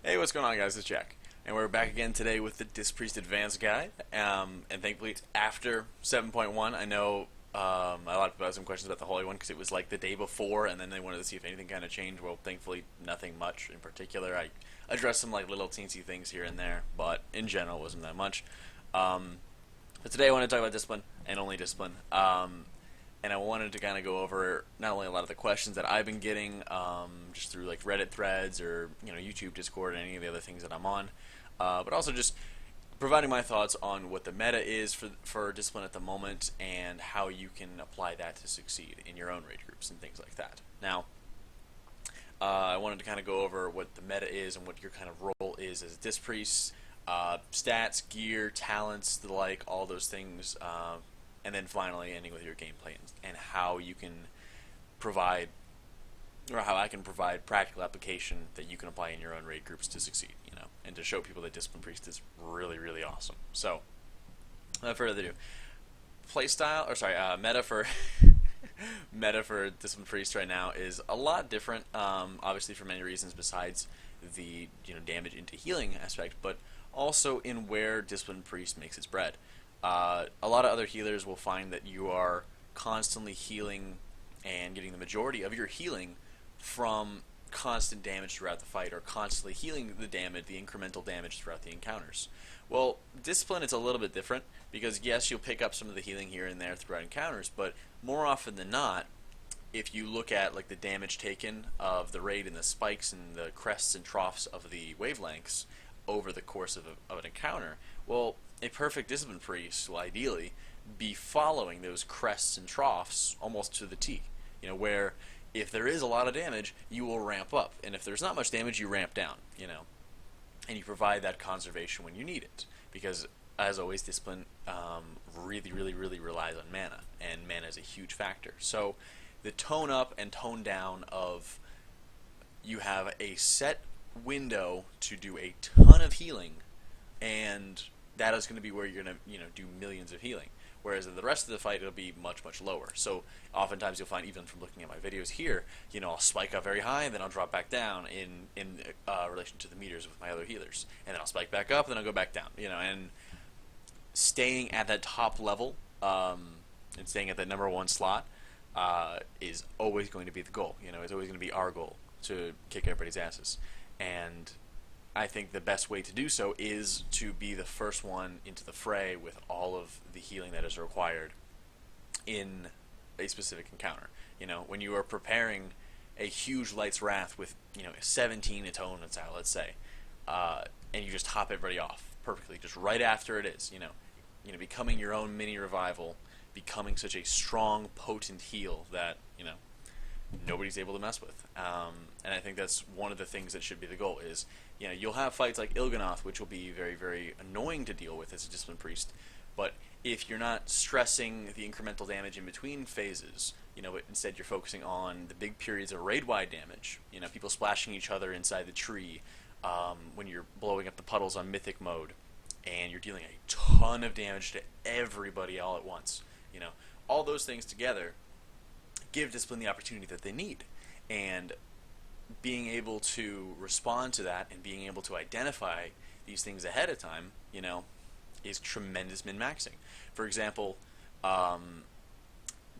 Hey, what's going on, guys? It's Jack, and we're back again today with the Disc Priest Advanced Guide. And thankfully, it's after 7.1. I know a lot of people had some questions about the Holy One because it was like the day before, and then they wanted to see if anything kind of changed. Well, thankfully, nothing much in particular. I addressed some like little teensy things here and there, but in general, it wasn't that much. But today, I want to talk about discipline and only discipline. And I wanted to kind of go over not only a lot of the questions that I've been getting just through like Reddit threads or YouTube, Discord, and any of the other things that I'm on, but also just providing my thoughts on what the meta is for discipline at the moment and how you can apply that to succeed in your own raid groups and things like that. Now, I wanted to kind of go over what the meta is and what your kind of role is as a disc priest, stats, gear, talents, the like, all those things. And then finally ending with your gameplay and how you can provide, or how I can provide practical application that you can apply in your own raid groups to succeed, and to show people that Discipline Priest is really, really awesome. So, without further ado, meta for meta for Discipline Priest right now is a lot different, obviously for many reasons besides the damage into healing aspect, but also in where Discipline Priest makes its bread. A lot of other healers will find that you are constantly healing and getting the majority of your healing from constant damage throughout the fight, or constantly healing the incremental damage throughout the encounters. Well, Discipline, it's a little bit different, because yes, you'll pick up some of the healing here and there throughout encounters, but more often than not, if you look at like the damage taken of the raid and the spikes and the crests and troughs of the wavelengths over the course of an encounter, well, a perfect Discipline Priest will ideally be following those crests and troughs almost to the T. Where if there is a lot of damage, you will ramp up, and if there's not much damage, you ramp down. And you provide that conservation when you need it, because as always, Discipline really, really, really relies on mana, and mana is a huge factor. So the tone up and tone down of you have a set window to do a ton of healing, and that is going to be where you're going to do millions of healing. Whereas in the rest of the fight, it'll be much, much lower. So oftentimes you'll find, even from looking at my videos here, I'll spike up very high, and then I'll drop back down in relation to the meters with my other healers. And then I'll spike back up, and then I'll go back down. And staying at that top level and staying at that number one slot is always going to be the goal. It's always going to be our goal to kick everybody's asses. And I think the best way to do so is to be the first one into the fray with all of the healing that is required in a specific encounter. When you are preparing a huge Light's Wrath with 17 atonements out, let's say, and you just top everybody off perfectly, just right after it is, becoming your own mini revival, becoming such a strong, potent heal that nobody's able to mess with. And I think that's one of the things that should be the goal is, you'll have fights like Il'gynoth, which will be very, very annoying to deal with as a Discipline Priest, but if you're not stressing the incremental damage in between phases, but instead you're focusing on the big periods of raid-wide damage, people splashing each other inside the tree, when you're blowing up the puddles on Mythic mode, and you're dealing a ton of damage to everybody all at once, all those things together give Discipline the opportunity that they need. And being able to respond to that and being able to identify these things ahead of time, is tremendous min-maxing. For example,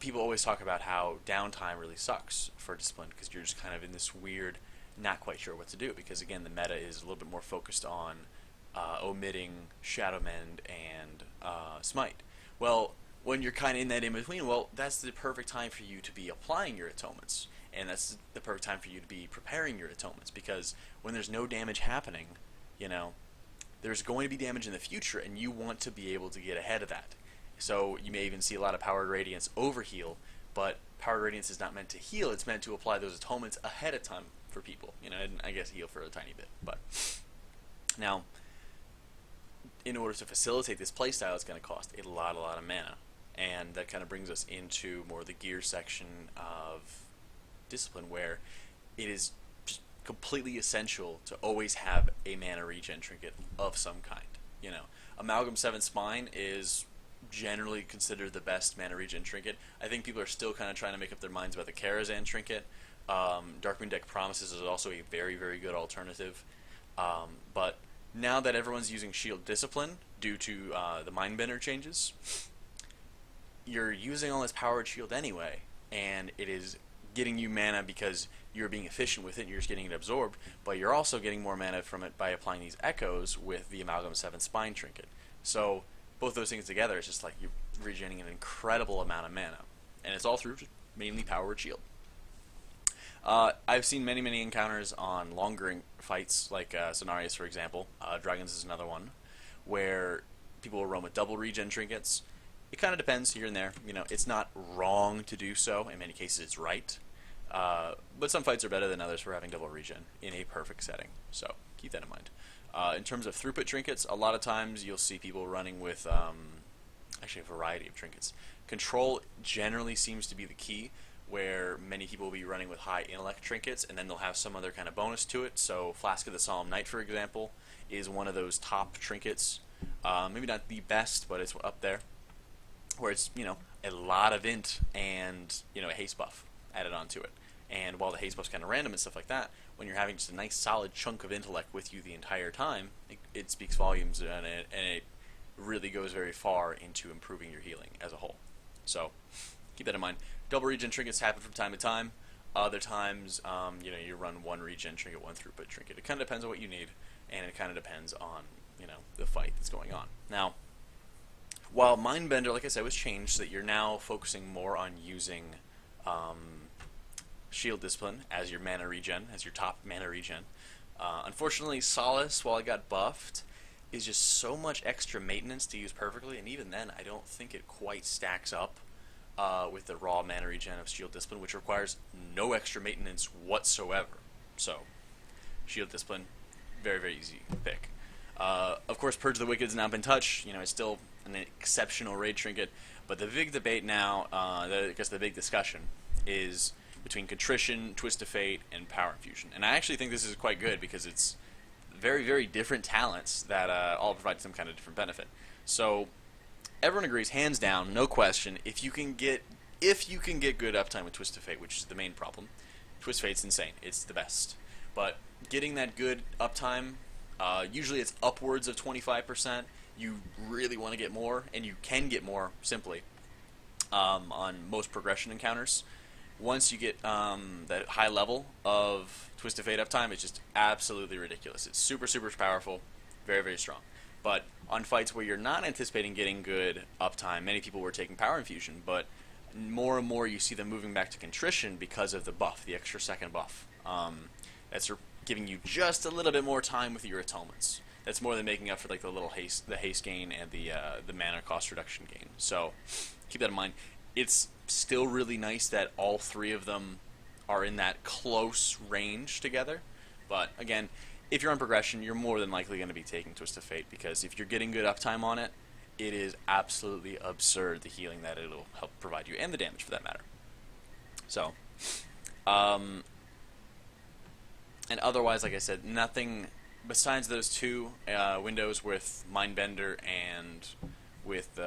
people always talk about how downtime really sucks for Discipline because you're just kind of in this weird, not quite sure what to do, because again, the meta is a little bit more focused on omitting Shadow Mend and Smite. Well, when you're kind of in that in-between, well, that's the perfect time for you to be applying your atonements. And that's the perfect time for you to be preparing your atonements, because when there's no damage happening, there's going to be damage in the future, and you want to be able to get ahead of that. So you may even see a lot of Powered Radiance overheal, but Powered Radiance is not meant to heal, it's meant to apply those atonements ahead of time for people. And I guess heal for a tiny bit. But now, in order to facilitate this playstyle, it's going to cost a lot of mana. And that kind of brings us into more of the gear section of Discipline, where it is just completely essential to always have a mana regen trinket of some kind. Amalgam 7 Spine is generally considered the best mana regen trinket. I think people are still kind of trying to make up their minds about the Karazhan trinket. Darkmoon Deck Promises is also a very, very good alternative. But now that everyone's using Shield Discipline due to the Mindbender changes, you're using all this powered shield anyway, and it is getting you mana because you're being efficient with it and you're just getting it absorbed, but you're also getting more mana from it by applying these echoes with the Amalgam 7 Spine Trinket. So both those things together, it's just like you're regenerating an incredible amount of mana, and it's all through just mainly powered shield. I've seen many encounters on longer fights, like Cenarius, for example. Dragons is another one, where people will roam with double regen trinkets. It kind of depends here and there. It's not wrong to do so. In many cases, it's right. But some fights are better than others for having double regen in a perfect setting. So keep that in mind. In terms of throughput trinkets, a lot of times you'll see people running with actually a variety of trinkets. Control generally seems to be the key, where many people will be running with high intellect trinkets, and then they'll have some other kind of bonus to it. So Flask of the Solemn Night, for example, is one of those top trinkets. Maybe not the best, but it's up there, where it's a lot of int and a haste buff added onto it. And while the haste buff's kind of random and stuff like that, when you're having just a nice solid chunk of intellect with you the entire time, it speaks volumes, and it really goes very far into improving your healing as a whole. So keep that in mind. Double regen trinkets happen from time to time. Other times, you run one regen trinket, one throughput trinket. It kind of depends on what you need, and it kind of depends on the fight that's going on. Now, while Mindbender, like I said, was changed, so that you're now focusing more on using Shield Discipline as your mana regen, as your top mana regen. Unfortunately, Solace, while it got buffed, is just so much extra maintenance to use perfectly, and even then, I don't think it quite stacks up with the raw mana regen of Shield Discipline, which requires no extra maintenance whatsoever. So, Shield Discipline, very easy pick. Of course, Purge of the Wicked has not been touched. It's still an exceptional raid trinket, but the big debate now, I guess the big discussion, is between Contrition, Twist of Fate, and Power Infusion. And I actually think this is quite good because it's very different talents that all provide some kind of different benefit. So everyone agrees, hands down, no question, if you can get good uptime with Twist of Fate, which is the main problem, Twist of Fate's insane. It's the best. But getting that good uptime, usually it's upwards of 25%. You really want to get more, and you can get more simply on most progression encounters. Once you get that high level of Twist of Fate uptime, it's just absolutely ridiculous. It's super powerful, very strong. But on fights where you're not anticipating getting good uptime, many people were taking Power Infusion, but more and more you see them moving back to Contrition because of the buff, the extra second buff. That's giving you just a little bit more time with your atonements. That's more than making up for like the haste gain and the mana cost reduction gain. So keep that in mind. It's still really nice that all three of them are in that close range together. But again, if you're on progression, you're more than likely going to be taking Twist of Fate, because if you're getting good uptime on it, it is absolutely absurd the healing that it'll help provide you, and the damage for that matter. So, and otherwise, like I said, nothing besides those two windows with Mindbender and with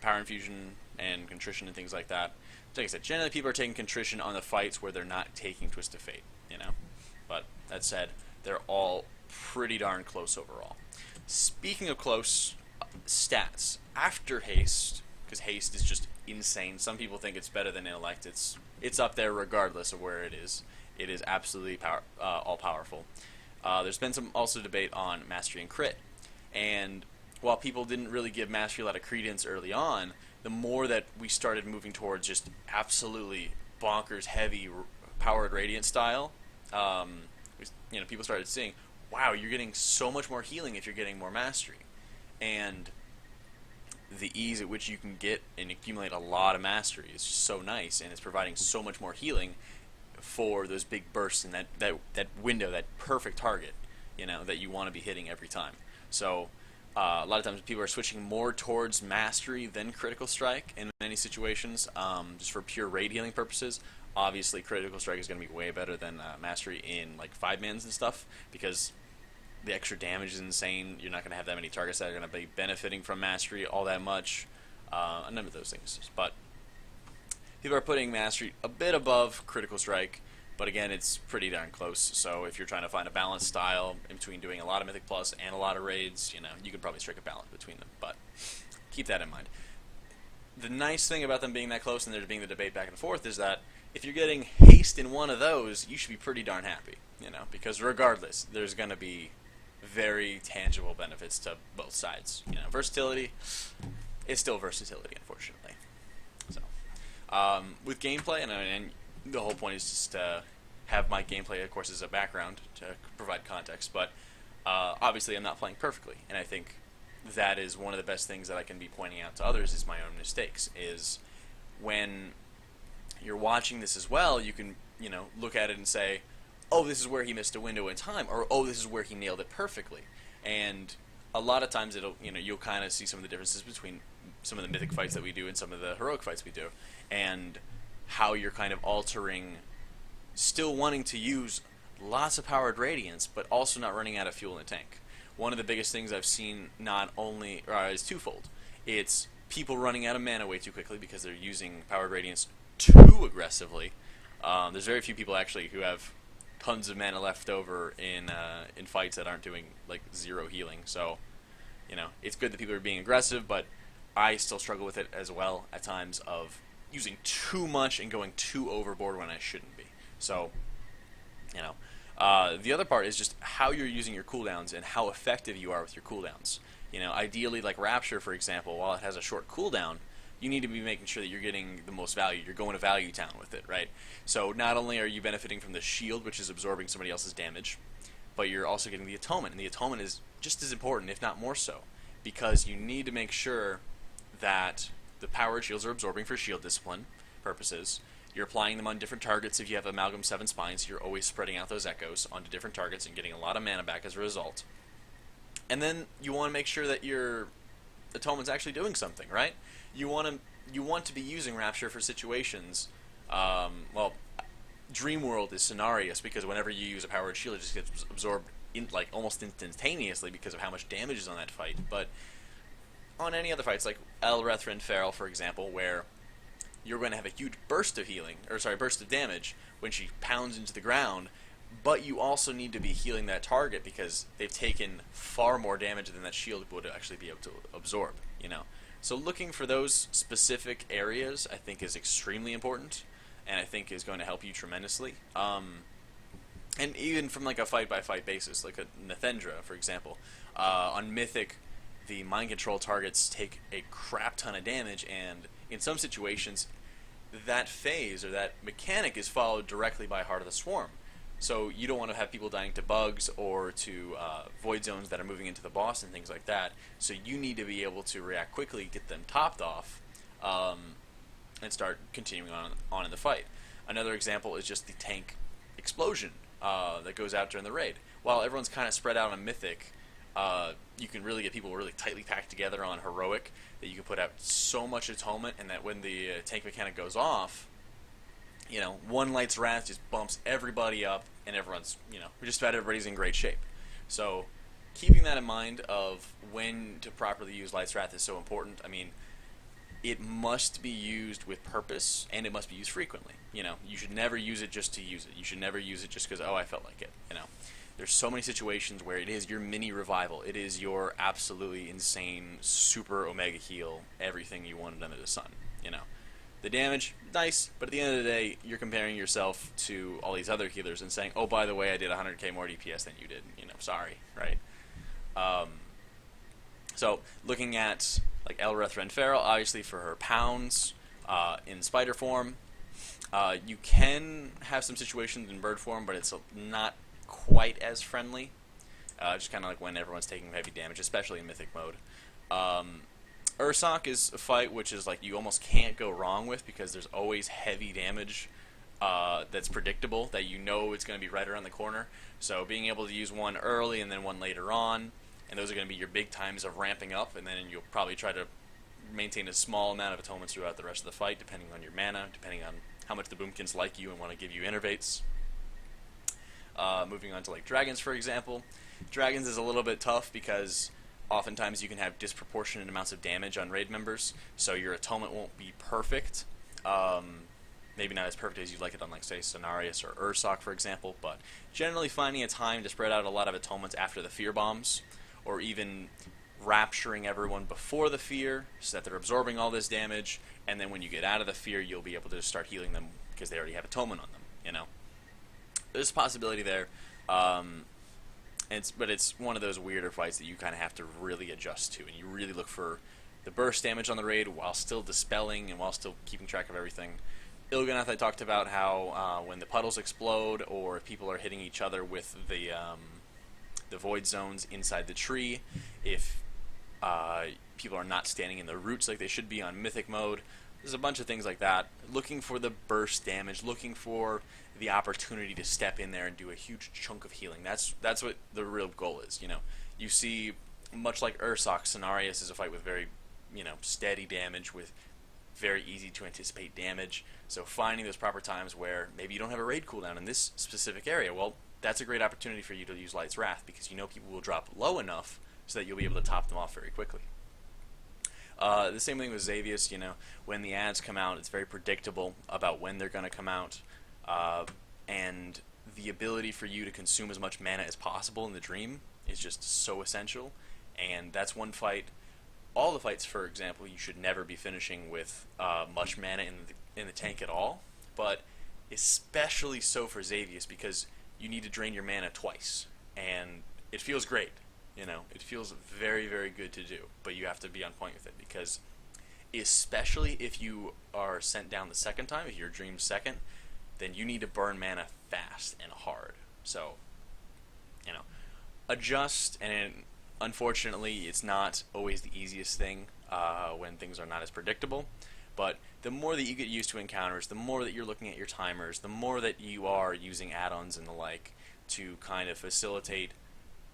Power Infusion and Contrition and things like that. So like I said, generally people are taking Contrition on the fights where they're not taking Twist of Fate, But that said, they're all pretty darn close overall. Speaking of close, stats. After Haste, because Haste is just insane. Some people think it's better than Intellect. It's up there regardless of where it is. It is absolutely all-powerful. There's been some also debate on Mastery and Crit. And while people didn't really give Mastery a lot of credence early on, the more that we started moving towards just absolutely bonkers heavy powered Radiant style, people started seeing, wow, you're getting so much more healing if you're getting more Mastery. And the ease at which you can get and accumulate a lot of Mastery is just so nice, and it's providing so much more healing for those big bursts in that window, that perfect target, that you want to be hitting every time. So a lot of times people are switching more towards Mastery than Critical Strike in many situations, just for pure raid healing purposes. Obviously, Critical Strike is going to be way better than Mastery in like 5-mans and stuff, because the extra damage is insane. You're not going to have that many targets that are going to be benefiting from Mastery all that much. A number of those things. But people are putting Mastery a bit above Critical Strike But again, it's pretty darn close. So if you're trying to find a balanced style in between doing a lot of Mythic Plus and a lot of raids, you can probably strike a balance between them. But keep that in mind. The nice thing about them being that close and there being the debate back and forth is that if you're getting haste in one of those, you should be pretty darn happy, because regardless, there's going to be very tangible benefits to both sides. Versatility is still versatility, unfortunately. So, with gameplay, and the whole point is just to have my gameplay, of course, as a background to provide context, but obviously I'm not playing perfectly, and I think that is one of the best things that I can be pointing out to others is my own mistakes, is when you're watching this as well, you can, look at it and say, oh, this is where he missed a window in time, or oh, this is where he nailed it perfectly. And a lot of times you'll kind of see some of the differences between some of the mythic fights that we do and some of the heroic fights we do, and how you're kind of altering, still wanting to use lots of powered radiance, but also not running out of fuel in the tank. One of the biggest things I've seen is twofold. It's people running out of mana way too quickly because they're using powered radiance too aggressively. There's very few people actually who have tons of mana left over in fights that aren't doing like zero healing. So, it's good that people are being aggressive, but I still struggle with it as well at times of using too much and going too overboard when I shouldn't be. So, the other part is just how you're using your cooldowns and how effective you are with your cooldowns. Ideally, like Rapture, for example, while it has a short cooldown, you need to be making sure that you're getting the most value. You're going to Value Town with it, right? So not only are you benefiting from the shield, which is absorbing somebody else's damage, but you're also getting the Atonement. And the Atonement is just as important, if not more so, because you need to make sure that the powered shields are absorbing for shield discipline purposes. You're applying them on different targets. If you have Amalgam 7 Spines, you're always spreading out those echoes onto different targets and getting a lot of mana back as a result. And then you want to make sure that your Atonement's actually doing something, right? You want to be using Rapture for situations. Dream World is Cenarius because whenever you use a powered shield, it just gets absorbed almost instantaneously because of how much damage is on that fight. But on any other fights, like Elrethrin Feral, for example, where you're going to have a huge burst of burst of damage when she pounds into the ground, but you also need to be healing that target because they've taken far more damage than that shield would actually be able to absorb, So looking for those specific areas, I think, is extremely important, and I think is going to help you tremendously. And even from like a fight-by-fight basis, like a Nathendra, for example, on Mythic, the mind control targets take a crap ton of damage, and in some situations, that phase or that mechanic is followed directly by Heart of the Swarm. So you don't want to have people dying to bugs or to void zones that are moving into the boss and things like that. So you need to be able to react quickly, get them topped off, and start continuing on in the fight. Another example is just the tank explosion that goes out during the raid. While everyone's kind of spread out on Mythic, you can really get people really tightly packed together on Heroic that you can put out so much Atonement, and that when the tank mechanic goes off, one Light's Wrath just bumps everybody up, and just about everybody's in great shape. So keeping that in mind of when to properly use Light's Wrath is so important. I mean, it must be used with purpose, and it must be used frequently. You should never use it just to use it. You should never use it just because, I felt like it. There's so many situations where it is your mini revival. It is your absolutely insane super Omega heal, everything you wanted under the sun. The damage, nice, but at the end of the day, you're comparing yourself to all these other healers and saying, oh, by the way, I did 100k more DPS than you did. Sorry, right? So looking at like Elrethrin Feral, obviously for her pounds in spider form, you can have some situations in bird form, but it's not quite as friendly. Just kind of like when everyone's taking heavy damage, especially in Mythic mode. Ursoc is a fight which is like you almost can't go wrong with because there's always heavy damage that's predictable, that it's going to be right around the corner. So being able to use one early and then one later on, and those are going to be your big times of ramping up, and then you'll probably try to maintain a small amount of atonements throughout the rest of the fight, depending on your mana, depending on how much the Boomkins like you and want to give you innervates. Moving on to like Dragons, for example. Dragons is a little bit tough because oftentimes you can have disproportionate amounts of damage on raid members, so your atonement won't be perfect. maybe not as perfect as you'd like it on, like, say, Cenarius or Ursoc, for example, but generally finding a time to spread out a lot of atonements after the fear bombs, or even rapturing everyone before the fear so that they're absorbing all this damage, and then when you get out of the fear, you'll be able to start healing them because they already have atonement on them, you know? There's a possibility there, but it's one of those weirder fights that you kind of have to really adjust to, and you really look for the burst damage on the raid while still dispelling and while still keeping track of everything. Il'gynoth, I talked about how when the puddles explode, or if people are hitting each other with the void zones inside the tree, if people are not standing in the roots like they should be on mythic mode, there's a bunch of things like that. Looking for the burst damage, looking for the opportunity to step in there and do a huge chunk of healing. That's what the real goal is. You know, you see, much like Ursoc, Cenarius is a fight with very, steady damage, with very easy to anticipate damage. So finding those proper times where maybe you don't have a raid cooldown in this specific area, well, that's a great opportunity for you to use Light's Wrath, because you know people will drop low enough so that you'll be able to top them off very quickly. The same thing with Xavius. When the ads come out, it's very predictable about when they're going to come out, and the ability for you to consume as much mana as possible in the Dream is just so essential, and that's one fight. All the fights, for example, you should never be finishing with much mana in the tank at all, but especially so for Xavius, because you need to drain your mana twice, and it feels great. It feels very, very good to do, but you have to be on point with it, because especially if you are sent down the second time, if you're Dream second, then you need to burn mana fast and hard. So, adjust, and unfortunately, it's not always the easiest thing when things are not as predictable, but the more that you get used to encounters, the more that you're looking at your timers, the more that you are using add-ons and the like to kind of facilitate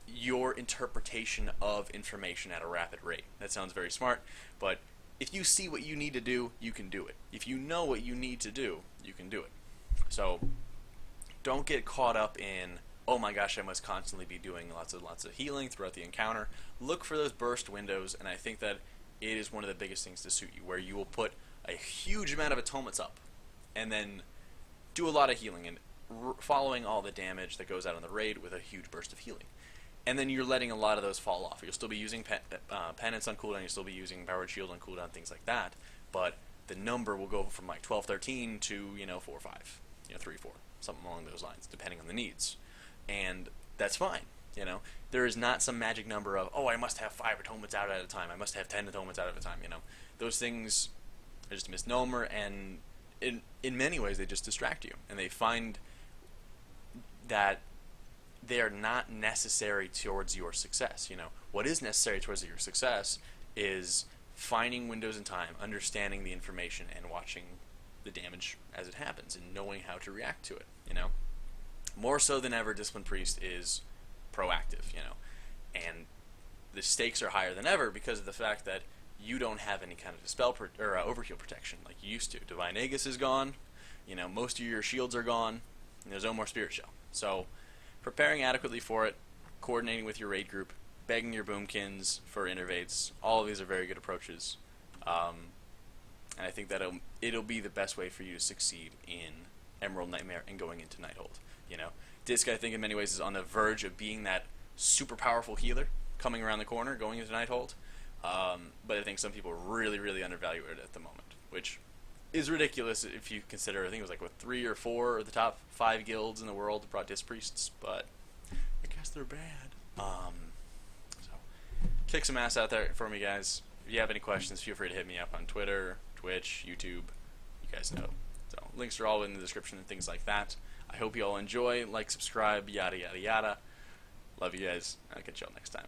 your interpretation of information at a rapid rate. That sounds very smart, but if you see what you need to do, you can do it. If you know what you need to do, you can do it. So don't get caught up in, oh my gosh, I must constantly be doing lots of healing throughout the encounter. Look for those burst windows, and I think that it is one of the biggest things to suit you, where you will put a huge amount of atonements up and then do a lot of healing, and following all the damage that goes out on the raid with a huge burst of healing. And then you're letting a lot of those fall off. You'll still be using Penance on cooldown, you'll still be using Powered Shield on cooldown, things like that, but the number will go from like 12, 13 to, 4, 5, 3, 4, something along those lines, depending on the needs. And that's fine. There is not some magic number of, oh, I must have 5 atonements out at a time, I must have 10 atonements out at a time. Those things are just a misnomer, and in many ways they just distract you, and they find that they are not necessary towards your success. What is necessary towards your success is finding windows in time, understanding the information, and watching the damage as it happens, and knowing how to react to it. More so than ever, Disciplined Priest is proactive, and the stakes are higher than ever because of the fact that you don't have any kind of spell or overheal protection like you used to. Divine Aegis is gone, most of your shields are gone, and there's no more Spirit Shell. So preparing adequately for it, coordinating with your raid group, begging your boomkins for innervates, all of these are very good approaches. And I think that it'll be the best way for you to succeed in Emerald Nightmare and going into Nighthold. Disc, I think, in many ways is on the verge of being that super powerful healer coming around the corner, going into Nighthold. But I think some people really, really undervalue it at the moment, which is ridiculous if you consider, I think it was like, 3 or 4 of the top 5 guilds in the world brought Disc Priests, but I guess they're bad. So, kick some ass out there for me, guys. If you have any questions, feel free to hit me up on Twitter, Twitch, YouTube. You guys know. So, links are all in the description and things like that. I hope you all enjoy, like, subscribe, yada, yada, yada. Love you guys. I'll catch y'all next time.